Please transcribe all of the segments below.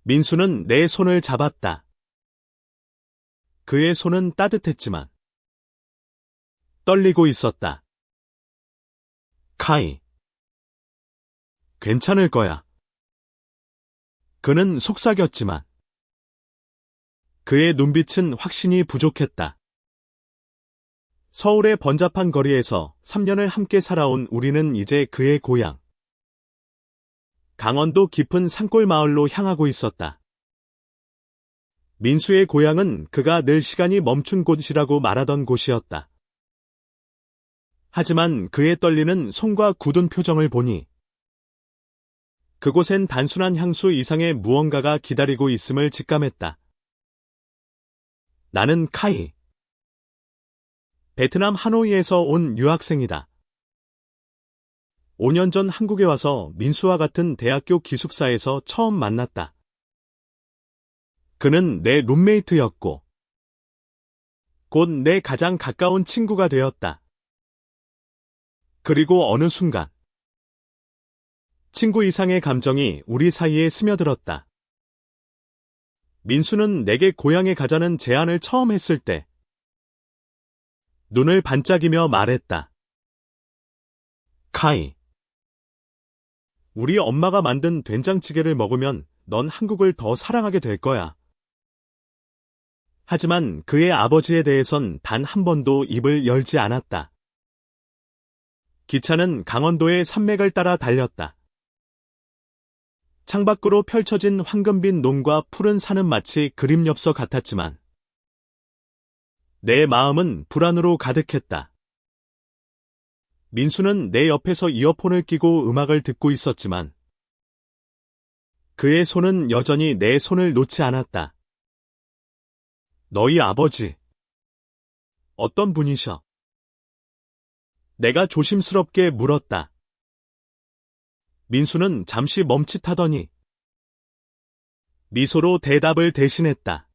민수는 내 손을 잡았다. 그의 손은 따뜻했지만 떨리고 있었다. 카이. 괜찮을 거야. 그는 속삭였지만 그의 눈빛은 확신이 부족했다. 서울의 번잡한 거리에서 3년을 함께 살아온 우리는 이제 그의 고향, 강원도 깊은 산골 마을로 향하고 있었다. 민수의 고향은 그가 늘 시간이 멈춘 곳이라고 말하던 곳이었다. 하지만 그의 떨리는 손과 굳은 표정을 보니 그곳엔 단순한 향수 이상의 무언가가 기다리고 있음을 직감했다. 나는 카이. 베트남 하노이에서 온 유학생이다. 5년 전 한국에 와서 민수와 같은 대학교 기숙사에서 처음 만났다. 그는 내 룸메이트였고 곧 내 가장 가까운 친구가 되었다. 그리고 어느 순간 친구 이상의 감정이 우리 사이에 스며들었다. 민수는 내게 고향에 가자는 제안을 처음 했을 때 눈을 반짝이며 말했다. 카이. 우리 엄마가 만든 된장찌개를 먹으면 넌 한국을 더 사랑하게 될 거야. 하지만 그의 아버지에 대해선 단 한 번도 입을 열지 않았다. 기차는 강원도의 산맥을 따라 달렸다. 창밖으로 펼쳐진 황금빛 논과 푸른 산은 마치 그림 엽서 같았지만 내 마음은 불안으로 가득했다. 민수는 내 옆에서 이어폰을 끼고 음악을 듣고 있었지만 그의 손은 여전히 내 손을 놓지 않았다. 너희 아버지, 어떤 분이셔? 내가 조심스럽게 물었다. 민수는 잠시 멈칫하더니 미소로 대답을 대신했다.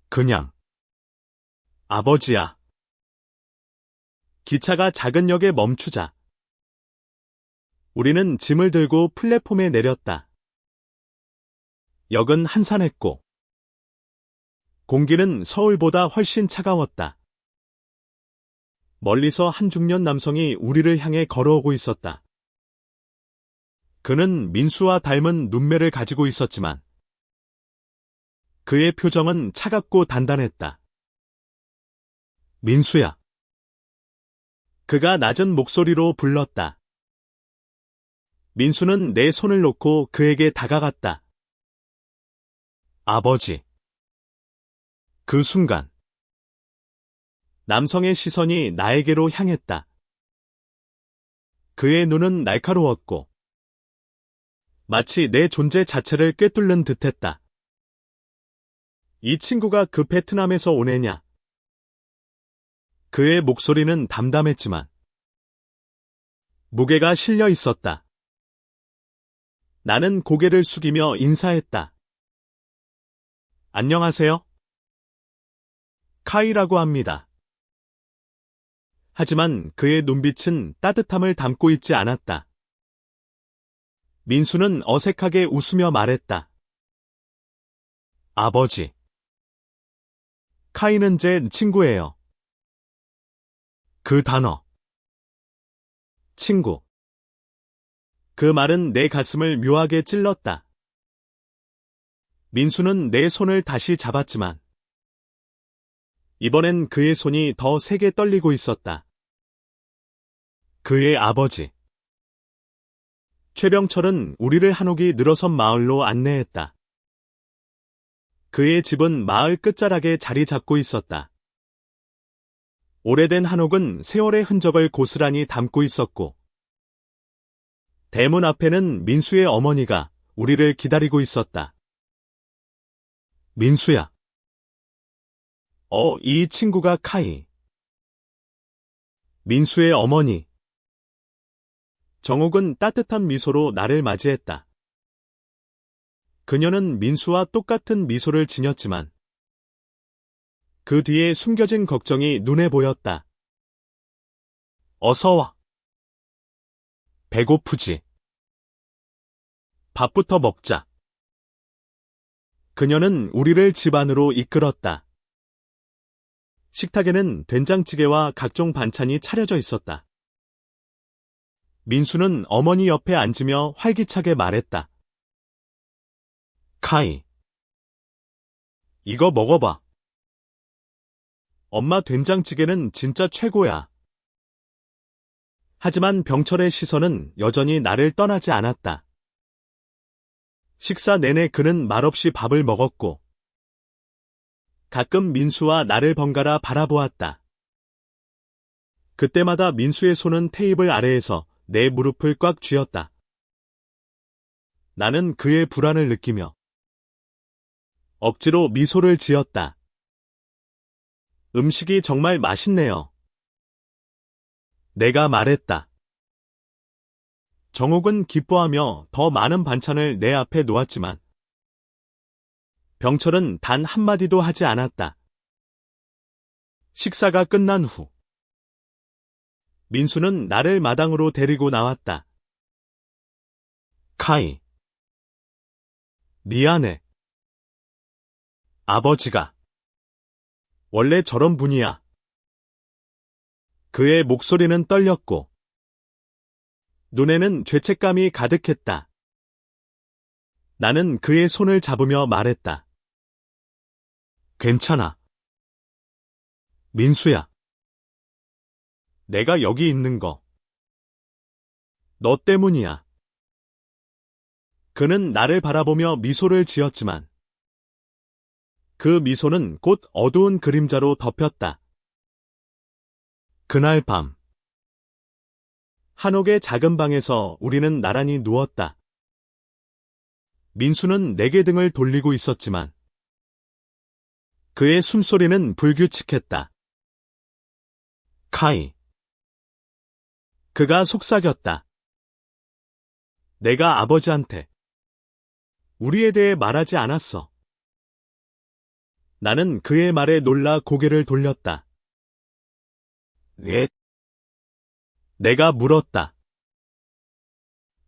그냥 아버지야. 기차가 작은 역에 멈추자 우리는 짐을 들고 플랫폼에 내렸다. 역은 한산했고 공기는 서울보다 훨씬 차가웠다. 멀리서 한 중년 남성이 우리를 향해 걸어오고 있었다. 그는 민수와 닮은 눈매를 가지고 있었지만 그의 표정은 차갑고 단단했다. 민수야. 그가 낮은 목소리로 불렀다. 민수는 내 손을 놓고 그에게 다가갔다. 아버지. 그 순간 남성의 시선이 나에게로 향했다. 그의 눈은 날카로웠고 마치 내 존재 자체를 꿰뚫는 듯했다. 이 친구가 그 베트남에서 온 애냐? 그의 목소리는 담담했지만 무게가 실려 있었다. 나는 고개를 숙이며 인사했다. 안녕하세요. 카이라고 합니다. 하지만 그의 눈빛은 따뜻함을 담고 있지 않았다. 민수는 어색하게 웃으며 말했다. 아버지. 카이는 제 친구예요. 그 단어. 친구. 그 말은 내 가슴을 묘하게 찔렀다. 민수는 내 손을 다시 잡았지만 이번엔 그의 손이 더 세게 떨리고 있었다. 그의 아버지. 최병철은 우리를 한옥이 늘어선 마을로 안내했다. 그의 집은 마을 끝자락에 자리 잡고 있었다. 오래된 한옥은 세월의 흔적을 고스란히 담고 있었고 대문 앞에는 민수의 어머니가 우리를 기다리고 있었다. 민수야. 이 친구가 카이. 민수의 어머니. 정옥은 따뜻한 미소로 나를 맞이했다. 그녀는 민수와 똑같은 미소를 지녔지만 그 뒤에 숨겨진 걱정이 눈에 보였다. 어서 와. 배고프지? 밥부터 먹자. 그녀는 우리를 집 안으로 이끌었다. 식탁에는 된장찌개와 각종 반찬이 차려져 있었다. 민수는 어머니 옆에 앉으며 활기차게 말했다. 카이, 이거 먹어봐. 엄마 된장찌개는 진짜 최고야. 하지만 병철의 시선은 여전히 나를 떠나지 않았다. 식사 내내 그는 말없이 밥을 먹었고, 가끔 민수와 나를 번갈아 바라보았다. 그때마다 민수의 손은 테이블 아래에서 내 무릎을 꽉 쥐었다. 나는 그의 불안을 느끼며 억지로 미소를 지었다. 음식이 정말 맛있네요. 내가 말했다. 정옥은 기뻐하며 더 많은 반찬을 내 앞에 놓았지만 병철은 단 한마디도 하지 않았다. 식사가 끝난 후 민수는 나를 마당으로 데리고 나왔다. 카이, 미안해. 아버지가 원래 저런 분이야. 그의 목소리는 떨렸고 눈에는 죄책감이 가득했다. 나는 그의 손을 잡으며 말했다. 괜찮아. 민수야. 내가 여기 있는 거 너 때문이야. 그는 나를 바라보며 미소를 지었지만 그 미소는 곧 어두운 그림자로 덮였다. 그날 밤 한옥의 작은 방에서 우리는 나란히 누웠다. 민수는 내게 등을 돌리고 있었지만 그의 숨소리는 불규칙했다. 카이. 그가 속삭였다. 내가 아버지한테 우리에 대해 말하지 않았어. 나는 그의 말에 놀라 고개를 돌렸다. 왜? 내가 물었다.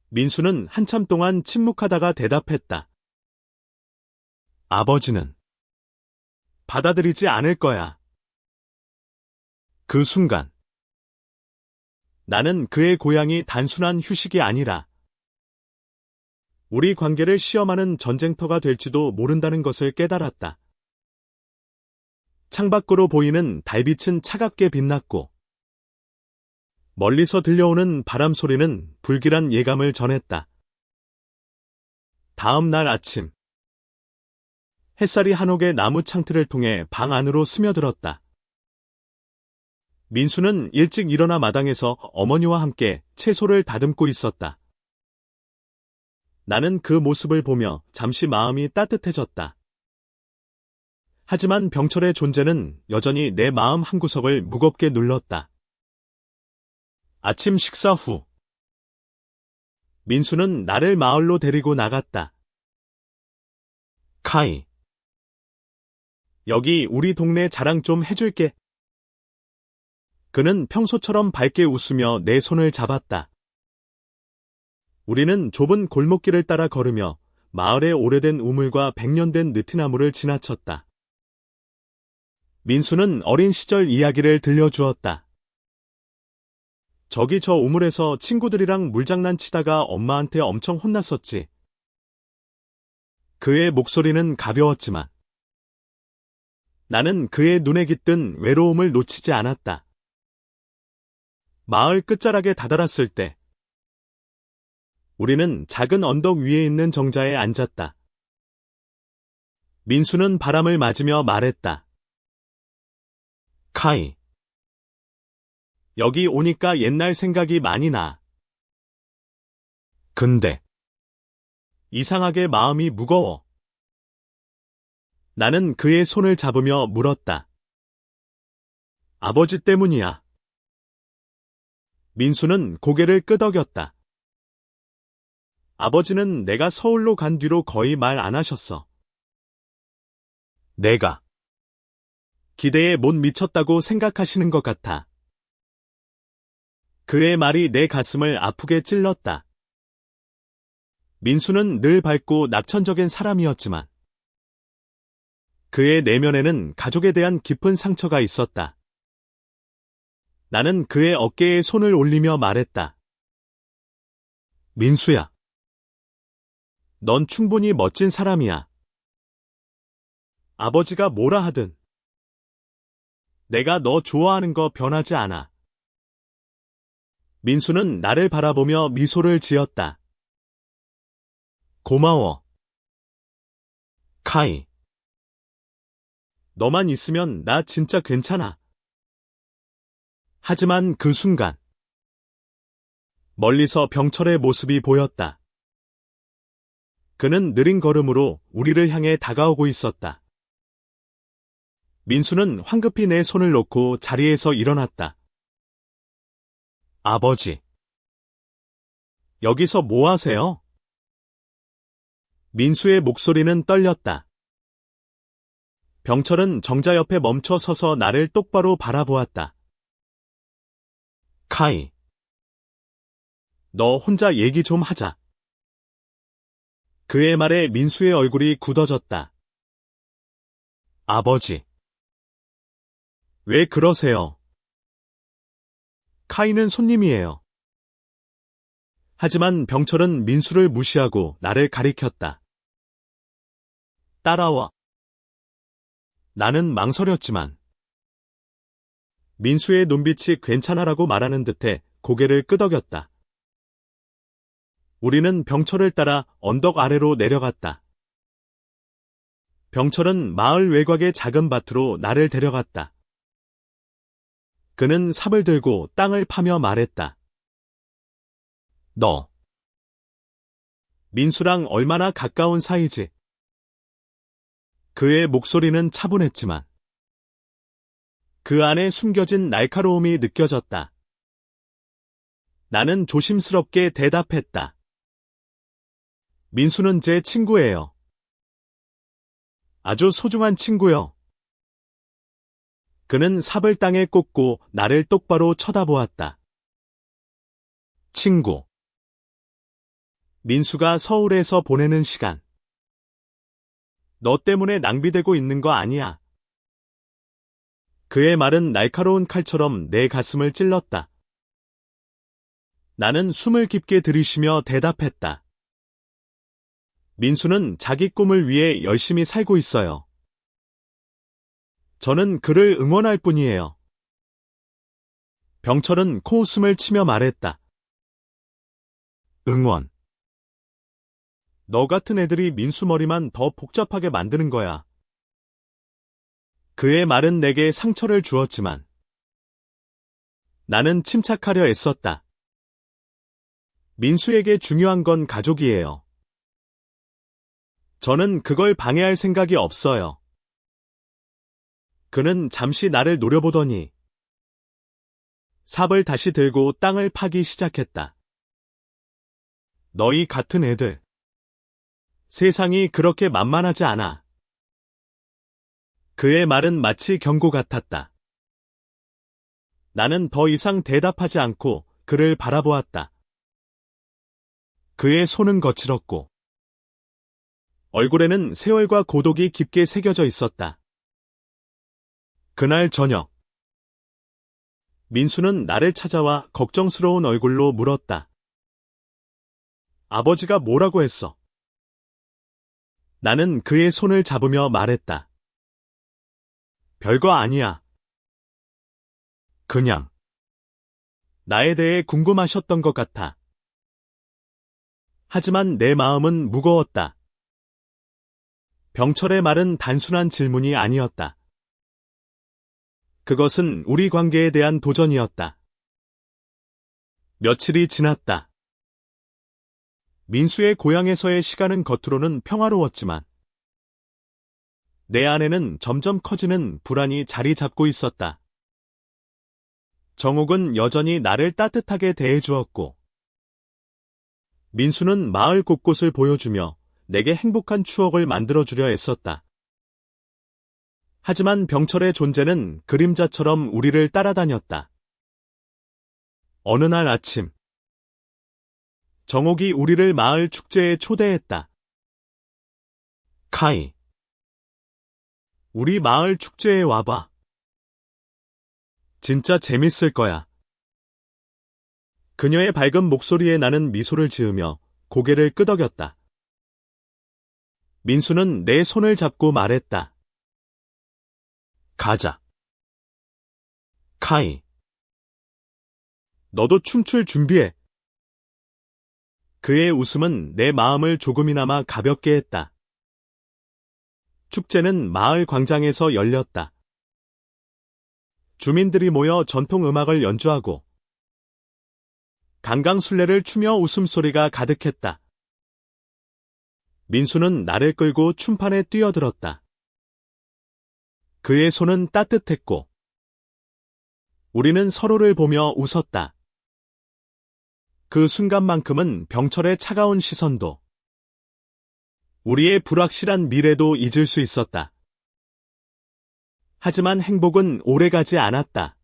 민수는 한참 동안 침묵하다가 대답했다. 아버지는 받아들이지 않을 거야. 그 순간 나는 그의 고향이 단순한 휴식이 아니라 우리 관계를 시험하는 전쟁터가 될지도 모른다는 것을 깨달았다. 창밖으로 보이는 달빛은 차갑게 빛났고 멀리서 들려오는 바람 소리는 불길한 예감을 전했다. 다음 날 아침 햇살이 한옥의 나무 창틀을 통해 방 안으로 스며들었다. 민수는 일찍 일어나 마당에서 어머니와 함께 채소를 다듬고 있었다. 나는 그 모습을 보며 잠시 마음이 따뜻해졌다. 하지만 병철의 존재는 여전히 내 마음 한구석을 무겁게 눌렀다. 아침 식사 후 민수는 나를 마을로 데리고 나갔다. 카이, 여기 우리 동네 자랑 좀 해줄게. 그는 평소처럼 밝게 웃으며 내 손을 잡았다. 우리는 좁은 골목길을 따라 걸으며 마을의 오래된 우물과 100년 된 느티나무를 지나쳤다. 민수는 어린 시절 이야기를 들려주었다. 저기 저 우물에서 친구들이랑 물장난 치다가 엄마한테 엄청 혼났었지. 그의 목소리는 가벼웠지만 나는 그의 눈에 깃든 외로움을 놓치지 않았다. 마을 끝자락에 다다랐을 때 우리는 작은 언덕 위에 있는 정자에 앉았다. 민수는 바람을 맞으며 말했다. 카이, 여기 오니까 옛날 생각이 많이 나. 근데 이상하게 마음이 무거워. 나는 그의 손을 잡으며 물었다. 아버지 때문이야. 민수는 고개를 끄덕였다. 아버지는 내가 서울로 간 뒤로 거의 말 안 하셨어. 내가 기대에 못 미쳤다고 생각하시는 것 같아. 그의 말이 내 가슴을 아프게 찔렀다. 민수는 늘 밝고 낙천적인 사람이었지만 그의 내면에는 가족에 대한 깊은 상처가 있었다. 나는 그의 어깨에 손을 올리며 말했다. 민수야. 넌 충분히 멋진 사람이야. 아버지가 뭐라 하든 내가 너 좋아하는 거 변하지 않아. 민수는 나를 바라보며 미소를 지었다. 고마워. 카이. 너만 있으면 나 진짜 괜찮아. 하지만 그 순간 멀리서 병철의 모습이 보였다. 그는 느린 걸음으로 우리를 향해 다가오고 있었다. 민수는 황급히 내 손을 놓고 자리에서 일어났다. 아버지. 여기서 뭐 하세요? 민수의 목소리는 떨렸다. 병철은 정자 옆에 멈춰 서서 나를 똑바로 바라보았다. 카이. 너 혼자 얘기 좀 하자. 그의 말에 민수의 얼굴이 굳어졌다. 아버지. 왜 그러세요? 카이는 손님이에요. 하지만 병철은 민수를 무시하고 나를 가리켰다. 따라와. 나는 망설였지만 민수의 눈빛이 괜찮아라고 말하는 듯해 고개를 끄덕였다. 우리는 병철을 따라 언덕 아래로 내려갔다. 병철은 마을 외곽의 작은 밭으로 나를 데려갔다. 그는 삽을 들고 땅을 파며 말했다. 너. 민수랑 얼마나 가까운 사이지? 그의 목소리는 차분했지만 그 안에 숨겨진 날카로움이 느껴졌다. 나는 조심스럽게 대답했다. 민수는 제 친구예요. 아주 소중한 친구요. 그는 삽을 땅에 꽂고 나를 똑바로 쳐다보았다. 친구. 민수가 서울에서 보내는 시간. 너 때문에 낭비되고 있는 거 아니야. 그의 말은 날카로운 칼처럼 내 가슴을 찔렀다. 나는 숨을 깊게 들이쉬며 대답했다. 민수는 자기 꿈을 위해 열심히 살고 있어요. 저는 그를 응원할 뿐이에요. 병철은 코웃음을 치며 말했다. 응원. 너 같은 애들이 민수 머리만 더 복잡하게 만드는 거야. 그의 말은 내게 상처를 주었지만 나는 침착하려 애썼다. 민수에게 중요한 건 가족이에요. 저는 그걸 방해할 생각이 없어요. 그는 잠시 나를 노려보더니 삽을 다시 들고 땅을 파기 시작했다. 너희 같은 애들. 세상이 그렇게 만만하지 않아. 그의 말은 마치 경고 같았다. 나는 더 이상 대답하지 않고 그를 바라보았다. 그의 손은 거칠었고 얼굴에는 세월과 고독이 깊게 새겨져 있었다. 그날 저녁 민수는 나를 찾아와 걱정스러운 얼굴로 물었다. 아버지가 뭐라고 했어? 나는 그의 손을 잡으며 말했다. 별거 아니야. 그냥 나에 대해 궁금하셨던 것 같아. 하지만 내 마음은 무거웠다. 병철의 말은 단순한 질문이 아니었다. 그것은 우리 관계에 대한 도전이었다. 며칠이 지났다. 민수의 고향에서의 시간은 겉으로는 평화로웠지만 내 안에는 점점 커지는 불안이 자리 잡고 있었다. 정옥은 여전히 나를 따뜻하게 대해주었고 민수는 마을 곳곳을 보여주며 내게 행복한 추억을 만들어주려 애썼다. 하지만 병철의 존재는 그림자처럼 우리를 따라다녔다. 어느 날 아침 정옥이 우리를 마을 축제에 초대했다. 카이. 우리 마을 축제에 와봐. 진짜 재밌을 거야. 그녀의 밝은 목소리에 나는 미소를 지으며 고개를 끄덕였다. 민수는 내 손을 잡고 말했다. 가자. 카이. 너도 춤출 준비해. 그의 웃음은 내 마음을 조금이나마 가볍게 했다. 축제는 마을 광장에서 열렸다. 주민들이 모여 전통 음악을 연주하고 강강술래를 추며 웃음소리가 가득했다. 민수는 나를 끌고 춤판에 뛰어들었다. 그의 손은 따뜻했고 우리는 서로를 보며 웃었다. 그 순간만큼은 병철의 차가운 시선도 우리의 불확실한 미래도 잊을 수 있었다. 하지만 행복은 오래가지 않았다.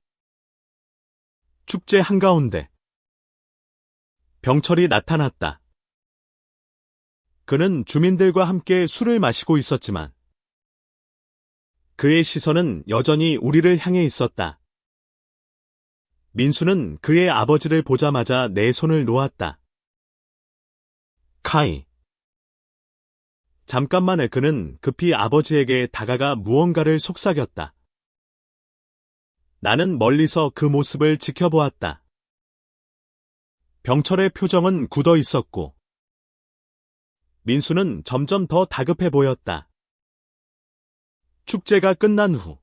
축제 한가운데 병철이 나타났다. 그는 주민들과 함께 술을 마시고 있었지만 그의 시선은 여전히 우리를 향해 있었다. 민수는 그의 아버지를 보자마자 내 손을 놓았다. 카이. 잠깐만에 그는 급히 아버지에게 다가가 무언가를 속삭였다. 나는 멀리서 그 모습을 지켜보았다. 병철의 표정은 굳어 있었고 민수는 점점 더 다급해 보였다. 축제가 끝난 후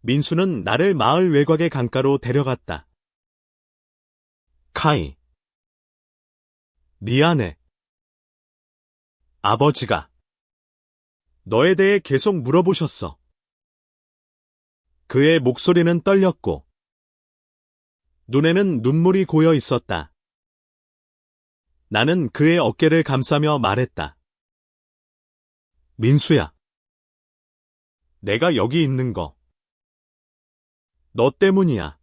민수는 나를 마을 외곽의 강가로 데려갔다. 카이. 미안해. 아버지가 너에 대해 계속 물어보셨어. 그의 목소리는 떨렸고 눈에는 눈물이 고여 있었다. 나는 그의 어깨를 감싸며 말했다. 민수야. 내가 여기 있는 거 너 때문이야.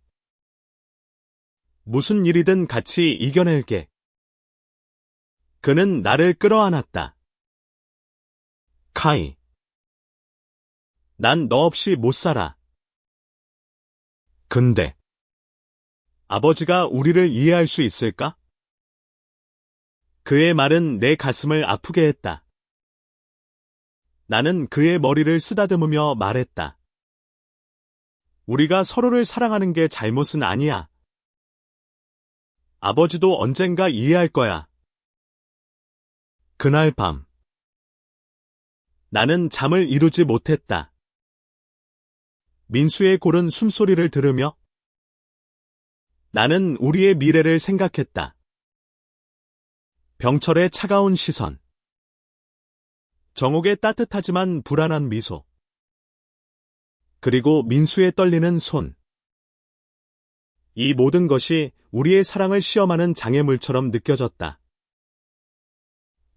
무슨 일이든 같이 이겨낼게. 그는 나를 끌어안았다. 카이. 난 너 없이 못 살아. 근데 아버지가 우리를 이해할 수 있을까? 그의 말은 내 가슴을 아프게 했다. 나는 그의 머리를 쓰다듬으며 말했다. 우리가 서로를 사랑하는 게 잘못은 아니야. 아버지도 언젠가 이해할 거야. 그날 밤 나는 잠을 이루지 못했다. 민수의 고른 숨소리를 들으며 나는 우리의 미래를 생각했다. 병철의 차가운 시선, 정옥의 따뜻하지만 불안한 미소, 그리고 민수의 떨리는 손. 이 모든 것이 우리의 사랑을 시험하는 장애물처럼 느껴졌다.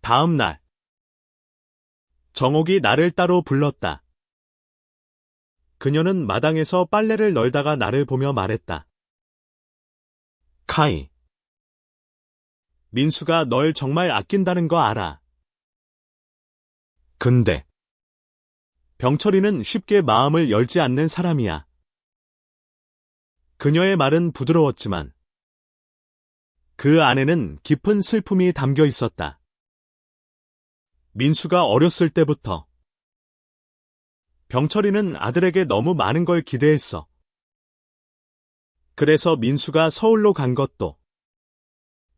다음 날, 정옥이 나를 따로 불렀다. 그녀는 마당에서 빨래를 널다가 나를 보며 말했다. 카이. 민수가 널 정말 아낀다는 거 알아. 근데 병철이는 쉽게 마음을 열지 않는 사람이야. 그녀의 말은 부드러웠지만 그 안에는 깊은 슬픔이 담겨 있었다. 민수가 어렸을 때부터 병철이는 아들에게 너무 많은 걸 기대했어. 그래서 민수가 서울로 간 것도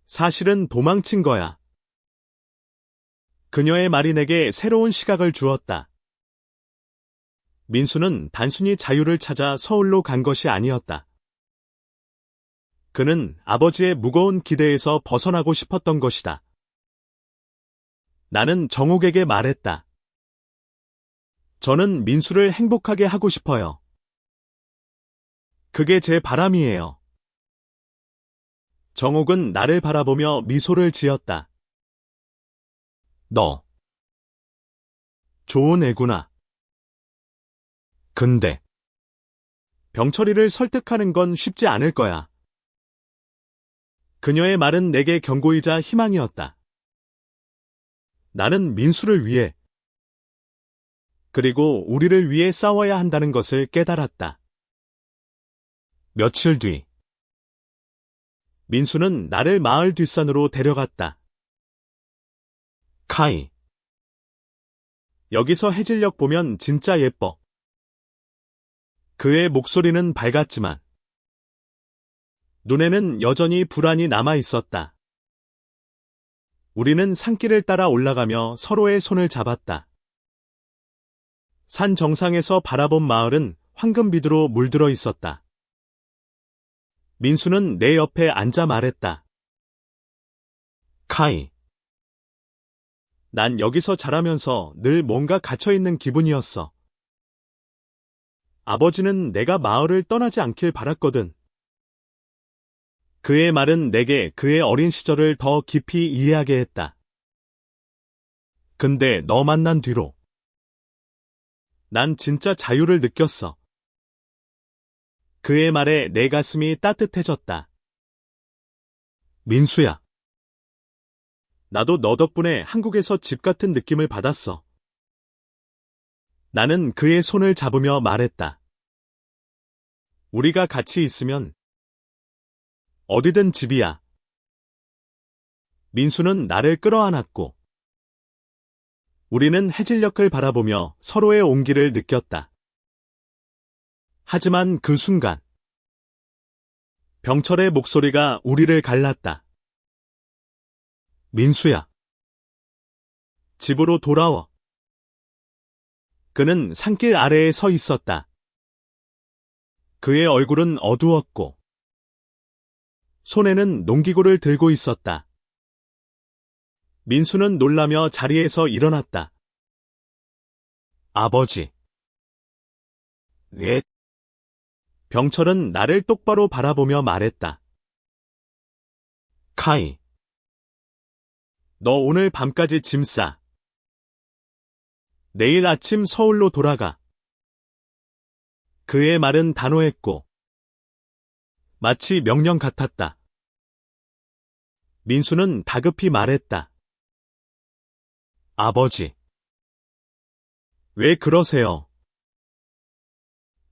사실은 도망친 거야. 그녀의 말이 내게 새로운 시각을 주었다. 민수는 단순히 자유를 찾아 서울로 간 것이 아니었다. 그는 아버지의 무거운 기대에서 벗어나고 싶었던 것이다. 나는 정옥에게 말했다. 저는 민수를 행복하게 하고 싶어요. 그게 제 바람이에요. 정옥은 나를 바라보며 미소를 지었다. 너 좋은 애구나. 근데 병철이를 설득하는 건 쉽지 않을 거야. 그녀의 말은 내게 경고이자 희망이었다. 나는 민수를 위해 그리고 우리를 위해 싸워야 한다는 것을 깨달았다. 며칠 뒤, 민수는 나를 마을 뒷산으로 데려갔다. 카이. 여기서 해질녘 보면 진짜 예뻐. 그의 목소리는 밝았지만 눈에는 여전히 불안이 남아 있었다. 우리는 산길을 따라 올라가며 서로의 손을 잡았다. 산 정상에서 바라본 마을은 황금빛으로 물들어 있었다. 민수는 내 옆에 앉아 말했다. 카이. 난 여기서 자라면서 늘 뭔가 갇혀있는 기분이었어. 아버지는 내가 마을을 떠나지 않길 바랐거든. 그의 말은 내게 그의 어린 시절을 더 깊이 이해하게 했다. 근데 너 만난 뒤로 난 진짜 자유를 느꼈어. 그의 말에 내 가슴이 따뜻해졌다. 민수야. 나도 너 덕분에 한국에서 집 같은 느낌을 받았어. 나는 그의 손을 잡으며 말했다. 우리가 같이 있으면 어디든 집이야. 민수는 나를 끌어안았고 우리는 해질녘을 바라보며 서로의 온기를 느꼈다. 하지만 그 순간 병철의 목소리가 우리를 갈랐다. 민수야. 집으로 돌아와. 그는 산길 아래에 서 있었다. 그의 얼굴은 어두웠고 손에는 농기구를 들고 있었다. 민수는 놀라며 자리에서 일어났다. 아버지. 왜? 병철은 나를 똑바로 바라보며 말했다. 카이. 너 오늘 밤까지 짐 싸. 내일 아침 서울로 돌아가. 그의 말은 단호했고 마치 명령 같았다. 민수는 다급히 말했다. 아버지. 왜 그러세요?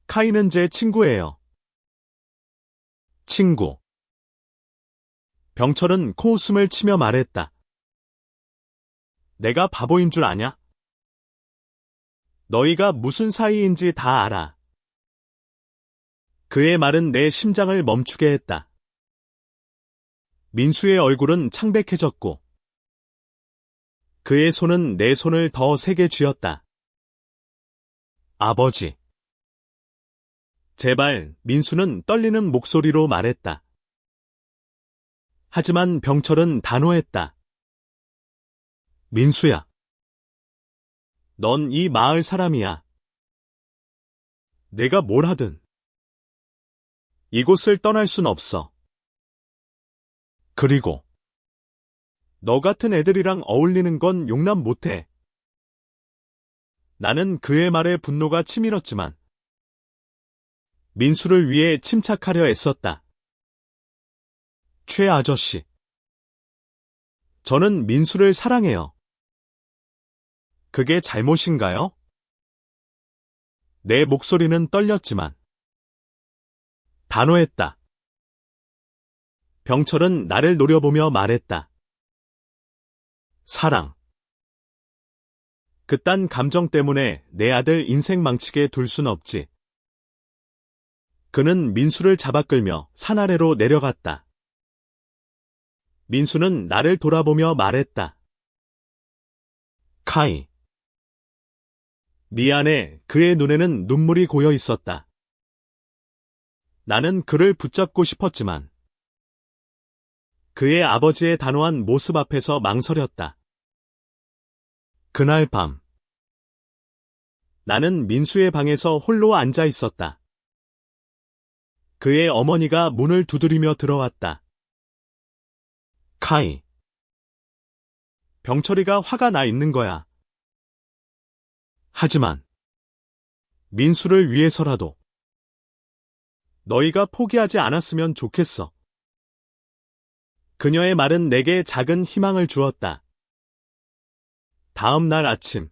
카이는 제 친구예요. 친구. 병철은 코웃음을 치며 말했다. 내가 바보인 줄 아냐? 너희가 무슨 사이인지 다 알아. 그의 말은 내 심장을 멈추게 했다. 민수의 얼굴은 창백해졌고 그의 손은 내 손을 더 세게 쥐었다. 아버지. 제발, 민수는 떨리는 목소리로 말했다. 하지만 병철은 단호했다. 민수야. 넌 이 마을 사람이야. 내가 뭘 하든 이곳을 떠날 순 없어. 그리고 너 같은 애들이랑 어울리는 건 용납 못해. 나는 그의 말에 분노가 치밀었지만 민수를 위해 침착하려 애썼다. 최 아저씨. 저는 민수를 사랑해요. 그게 잘못인가요? 내 목소리는 떨렸지만 단호했다. 병철은 나를 노려보며 말했다. 사랑. 그딴 감정 때문에 내 아들 인생 망치게 둘 순 없지. 그는 민수를 잡아 끌며 산 아래로 내려갔다. 민수는 나를 돌아보며 말했다. 카이. 미안해. 그의 눈에는 눈물이 고여 있었다. 나는 그를 붙잡고 싶었지만 그의 아버지의 단호한 모습 앞에서 망설였다. 그날 밤 나는 민수의 방에서 홀로 앉아 있었다. 그의 어머니가 문을 두드리며 들어왔다. 카이. 병철이가 화가 나 있는 거야. 하지만 민수를 위해서라도 너희가 포기하지 않았으면 좋겠어. 그녀의 말은 내게 작은 희망을 주었다. 다음 날 아침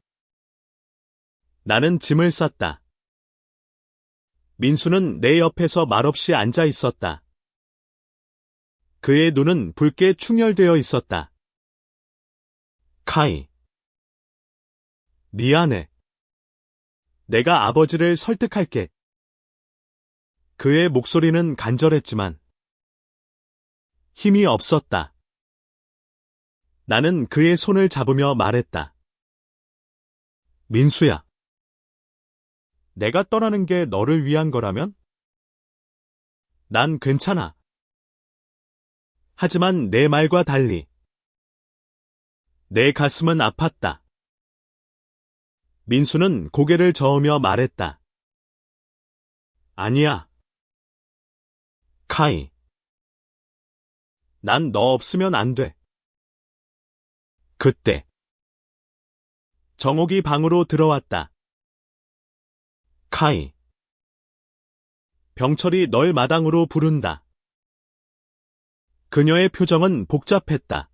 나는 짐을 쌌다. 민수는 내 옆에서 말없이 앉아 있었다. 그의 눈은 붉게 충혈되어 있었다. 카이. 미안해. 내가 아버지를 설득할게. 그의 목소리는 간절했지만 힘이 없었다. 나는 그의 손을 잡으며 말했다. 민수야. 내가 떠나는 게 너를 위한 거라면? 난 괜찮아. 하지만 내 말과 달리 내 가슴은 아팠다. 민수는 고개를 저으며 말했다. 아니야. 카이. 난 너 없으면 안 돼. 그때 정옥이 방으로 들어왔다. 카이. 병철이 널 마당으로 부른다. 그녀의 표정은 복잡했다.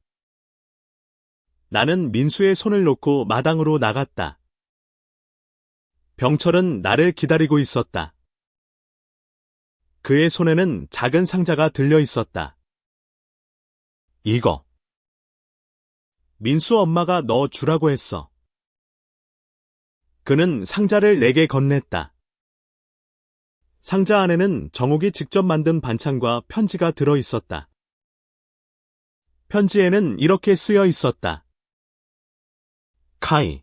나는 민수의 손을 놓고 마당으로 나갔다. 병철은 나를 기다리고 있었다. 그의 손에는 작은 상자가 들려 있었다. 이거. 민수 엄마가 너 주라고 했어. 그는 상자를 내게 건넸다. 상자 안에는 정옥이 직접 만든 반찬과 편지가 들어 있었다. 편지에는 이렇게 쓰여 있었다. 카이.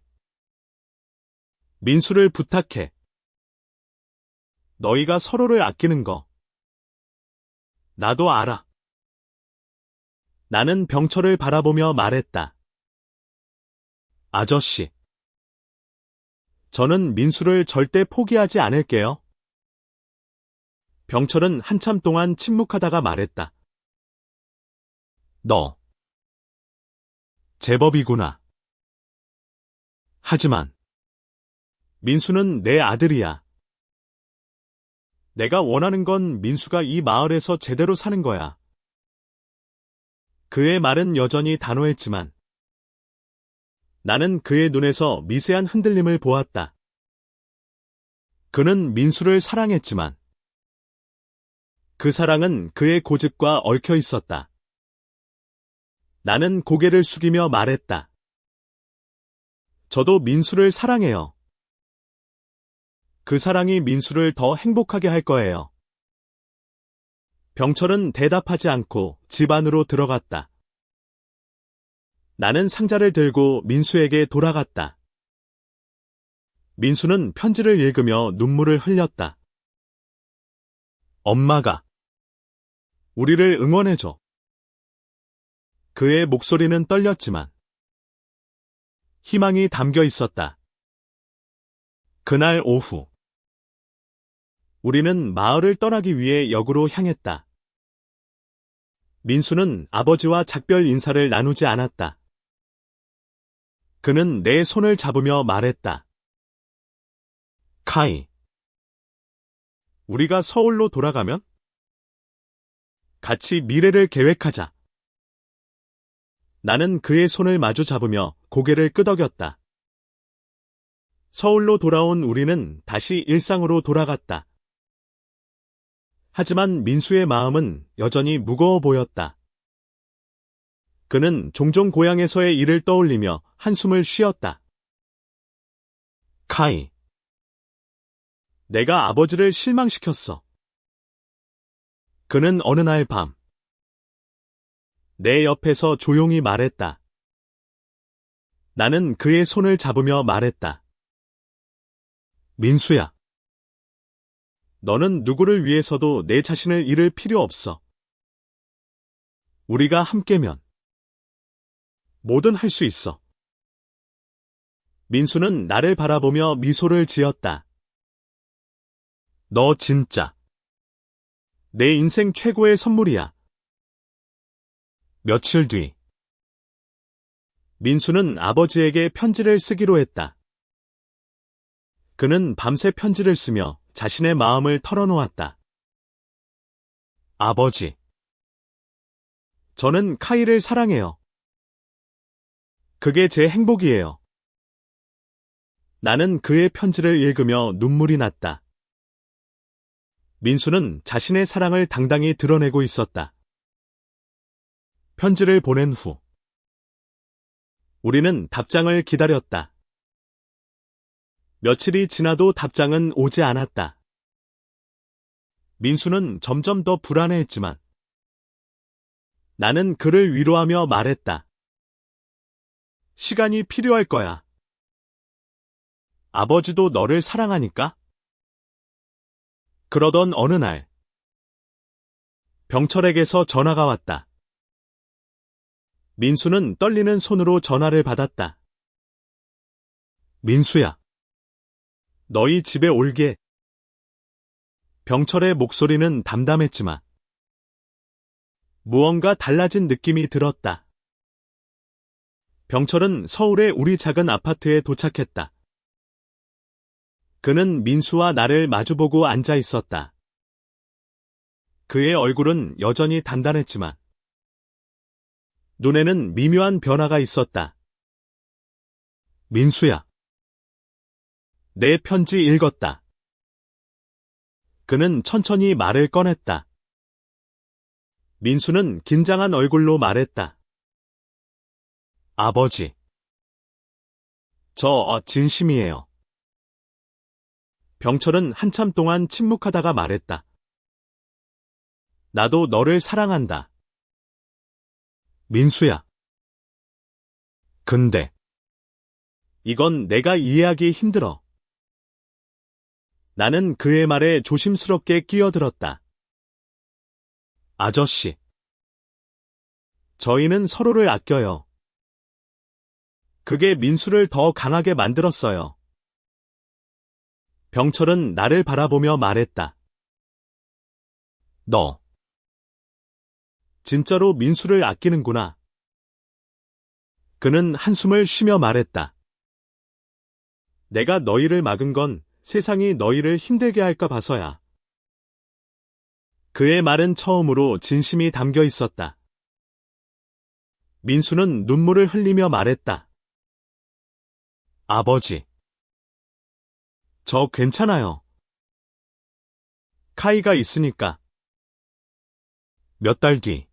민수를 부탁해. 너희가 서로를 아끼는 거. 나도 알아. 나는 병철을 바라보며 말했다. 아저씨. 저는 민수를 절대 포기하지 않을게요. 병철은 한참 동안 침묵하다가 말했다. 너. 제법이구나. 하지만 민수는 내 아들이야. 내가 원하는 건 민수가 이 마을에서 제대로 사는 거야. 그의 말은 여전히 단호했지만 나는 그의 눈에서 미세한 흔들림을 보았다. 그는 민수를 사랑했지만 그 사랑은 그의 고집과 얽혀 있었다. 나는 고개를 숙이며 말했다. 저도 민수를 사랑해요. 그 사랑이 민수를 더 행복하게 할 거예요. 병철은 대답하지 않고 집 안으로 들어갔다. 나는 상자를 들고 민수에게 돌아갔다. 민수는 편지를 읽으며 눈물을 흘렸다. 엄마가 우리를 응원해줘. 그의 목소리는 떨렸지만 희망이 담겨 있었다. 그날 오후 우리는 마을을 떠나기 위해 역으로 향했다. 민수는 아버지와 작별 인사를 나누지 않았다. 그는 내 손을 잡으며 말했다. 카이. 우리가 서울로 돌아가면 같이 미래를 계획하자. 나는 그의 손을 마주 잡으며 고개를 끄덕였다. 서울로 돌아온 우리는 다시 일상으로 돌아갔다. 하지만 민수의 마음은 여전히 무거워 보였다. 그는 종종 고향에서의 일을 떠올리며 한숨을 쉬었다. 카이. 내가 아버지를 실망시켰어. 그는 어느 날 밤 내 옆에서 조용히 말했다. 나는 그의 손을 잡으며 말했다. 민수야. 너는 누구를 위해서도 내 자신을 잃을 필요 없어. 우리가 함께면 뭐든 할 수 있어. 민수는 나를 바라보며 미소를 지었다. 너 진짜 내 인생 최고의 선물이야. 며칠 뒤 민수는 아버지에게 편지를 쓰기로 했다. 그는 밤새 편지를 쓰며 자신의 마음을 털어놓았다. 아버지. 저는 카이를 사랑해요. 그게 제 행복이에요. 나는 그의 편지를 읽으며 눈물이 났다. 민수는 자신의 사랑을 당당히 드러내고 있었다. 편지를 보낸 후 우리는 답장을 기다렸다. 며칠이 지나도 답장은 오지 않았다. 민수는 점점 더 불안해했지만 나는 그를 위로하며 말했다. 시간이 필요할 거야. 아버지도 너를 사랑하니까. 그러던 어느 날 병철에게서 전화가 왔다. 민수는 떨리는 손으로 전화를 받았다. 민수야. 너희 집에 올게. 병철의 목소리는 담담했지만 무언가 달라진 느낌이 들었다. 병철은 서울의 우리 작은 아파트에 도착했다. 그는 민수와 나를 마주보고 앉아 있었다. 그의 얼굴은 여전히 단단했지만 눈에는 미묘한 변화가 있었다. 민수야. 내 편지 읽었다. 그는 천천히 말을 꺼냈다. 민수는 긴장한 얼굴로 말했다. 아버지. 저 진심이에요. 병철은 한참 동안 침묵하다가 말했다. 나도 너를 사랑한다. 민수야. 근데 이건 내가 이해하기 힘들어. 나는 그의 말에 조심스럽게 끼어들었다. 아저씨. 저희는 서로를 아껴요. 그게 민수를 더 강하게 만들었어요. 병철은 나를 바라보며 말했다. 너 진짜로 민수를 아끼는구나. 그는 한숨을 쉬며 말했다. 내가 너희를 막은 건 세상이 너희를 힘들게 할까 봐서야. 그의 말은 처음으로 진심이 담겨 있었다. 민수는 눈물을 흘리며 말했다. 아버지. 저 괜찮아요. 카이가 있으니까. 몇 달 뒤.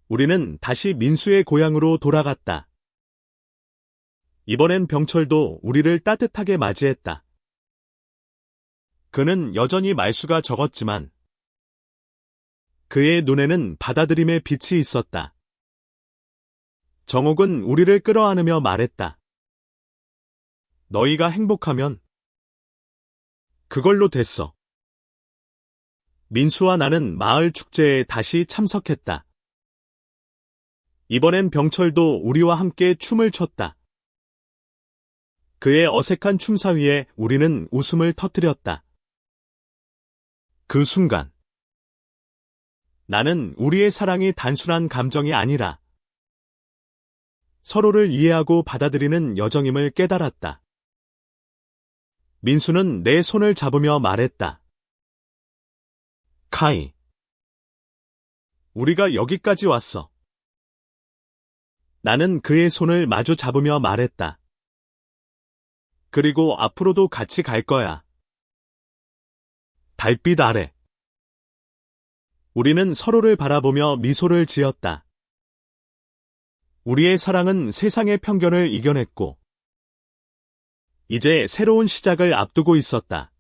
우리는 다시 민수의 고향으로 돌아갔다. 이번엔 병철도 우리를 따뜻하게 맞이했다. 그는 여전히 말수가 적었지만 그의 눈에는 받아들임의 빛이 있었다. 정옥은 우리를 끌어안으며 말했다. 너희가 행복하면 그걸로 됐어. 민수와 나는 마을 축제에 다시 참석했다. 이번엔 병철도 우리와 함께 춤을 췄다. 그의 어색한 춤사 위에 우리는 웃음을 터뜨렸다. 그 순간 나는 우리의 사랑이 단순한 감정이 아니라 서로를 이해하고 받아들이는 여정임을 깨달았다. 민수는 내 손을 잡으며 말했다. 카이. 우리가 여기까지 왔어. 나는 그의 손을 마주 잡으며 말했다. 그리고 앞으로도 같이 갈 거야. 달빛 아래. 우리는 서로를 바라보며 미소를 지었다. 우리의 사랑은 세상의 편견을 이겨냈고, 이제 새로운 시작을 앞두고 있었다.